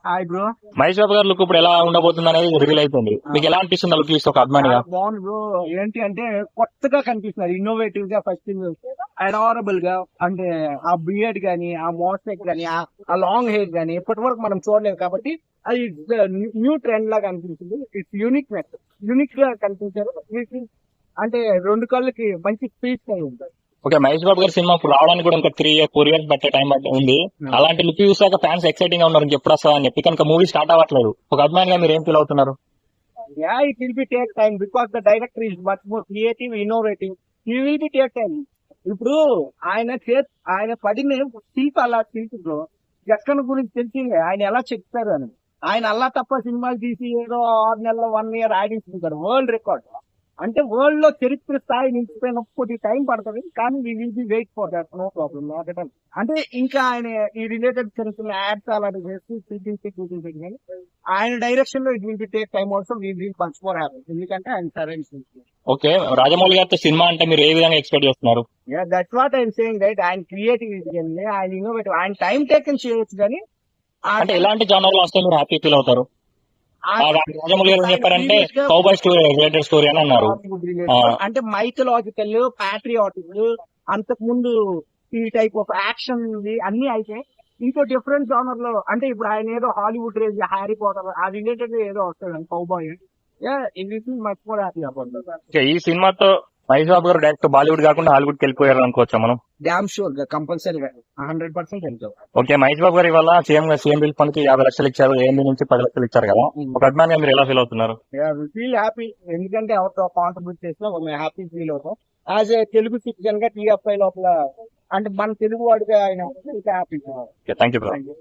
Hi bro. Mahesh Babu గారి look ఇప్పుడు ఎలా ఉండబోతుంది అనేది రివీల్ అవుతుంది. మీకు ఎలా అనిపిస్తుంది లుక్ చూస్తే ఒక అభిమానిగా? బాగుంది బ్రో. ఏంటి అంటే కొత్తగా కనిపిస్తున్నారు, ఇన్నోవేటివ్ గా, ఫస్ట్ అడారబుల్ గా. అంటే ఆ బియర్డ్ గానీ, ఆ మోస్టెక్ గానీ, ఆ లాంగ్ హెయిర్ గానీ ఇప్పటి వరకు మనం చూడలేదు కాబట్టి అది న్యూ ట్రెండ్ లాగా అనిపిస్తుంది. ఇట్స్ యూనిక్ గా కనిపించారు. అంటే రెండు కళ్ళకి మంచి పీస్ ఉంటుంది. ఓకే, మహేష్ బాబు గారి సినిమా ఇప్పుడు రావడానికి కూడా ఇంకా 3-4 years బట్టే టైం ఉంది. అలాంటి లుక్ చూసాక ఫ్యాన్స్ ఎక్సైటింగ్ గా ఉన్నారు ఎప్పుడు వస్తా అని చెప్పి. కనుక మూవీ స్టార్ట్ అవ్వట్లేదు. ఒక అభిమానిగా మీరు ఏం ఫీల్ అవుతున్నారు? Yeah, it will be take time because the director is much more creative, innovative. He will be take time. ఇప్పుడు ఆయన పడిన శిల్ప అలా శిల్పలో జక్కన గురించి తెలిసిందే, ఆయన ఎలా చెప్తారు అని. ఆయన అలా తప్ప సినిమాలు తీసి ఏదో 6 నెలలు 1 year ఆడించుకుంటారు. వరల్డ్ రికార్డ్ అంటే వరల్డ్ లో చరిత్ర స్థాయి నిలిచిపోయిన కొద్ది టైం పడుతుంది, కానీ we will be wait for that, no problem. అంటే ఇంకా ఆయన ఈ రిలేటెడ్ చరిత్ర యాడ్స్ అలాంటి చేసి చూపించి కానీ ఆయన డైరెక్షన్ లో it will be take time also. We will much more happy, ఎందుకంటే ఆయన సరైన. ఓకే, రాజమౌళి గారితో సినిమా అంటే మీరు ఏ విధంగా ఎక్స్పెక్ట్ చేస్తున్నారు? That's what I'm saying right. ఆయన క్రియేటివిటీ, ఆయన ఇన్నోవేటివ్, ఆయన టైం టేకన్ చేయొచ్చు. కానీ అంటే ఎలాంటి జానర్ లో వస్తే మీరు హ్యాపీ ఫీల్ అవుతారు? రాజమౌళి గారు ఏం చెప్పారంటే కౌబాయ్ స్టోరీ రిలేటెడ్ స్టోరీ అని అన్నారు. అంటే మైథలాజికల్, ప్యాట్రియాటిక్, అంతకు ముందు ఈ టైప్ ఆఫ్ యాక్షన్ అన్ని అయితే ఇంకో డిఫరెంట్ జానర్ లో. అంటే ఇప్పుడు ఆయన ఏదో హాలీవుడ్ రేంజ్, హ్యారీ పాటర్ ఆ రిలేటెడ్ ఏదో వస్తుంది cowboy. Much more happy about. ఈ సినిమాతో మహేష్ బాబు గారు డైరెక్ట్ బాలీవుడ్ కాకుండా హాలీవుడ్ కి వెళ్ళిపోయారు అనుకోవచ్చా మనం? డామ్ షూర్ గా, కంపల్సరీగా 100% వెళ్తాం. ఓకే, మహేష్ బాబు గారు ఇవాళ సీఎం బిల్ పనికి 50 లక్షలు ఇచ్చారు, ఏఎంబీ నుంచి 10 లక్షలు ఇచ్చారు కదా. ఒక అభిమానిగా మీరు ఎలా ఫీల్ అవుతున్నారు? ఫీల్ హ్యాపీ, ఎందుకంటే ఎవరితో కాంట్రిబ్యూట్ చేసినా హ్యాపీ ఫీల్ అవుతాం. యాజ్ ఏ తెలుగు సిటిజన్ గా TFI లోపల, అంటే మన తెలుగు వాడిగా ఆయన హ్యాపీ. Thank you.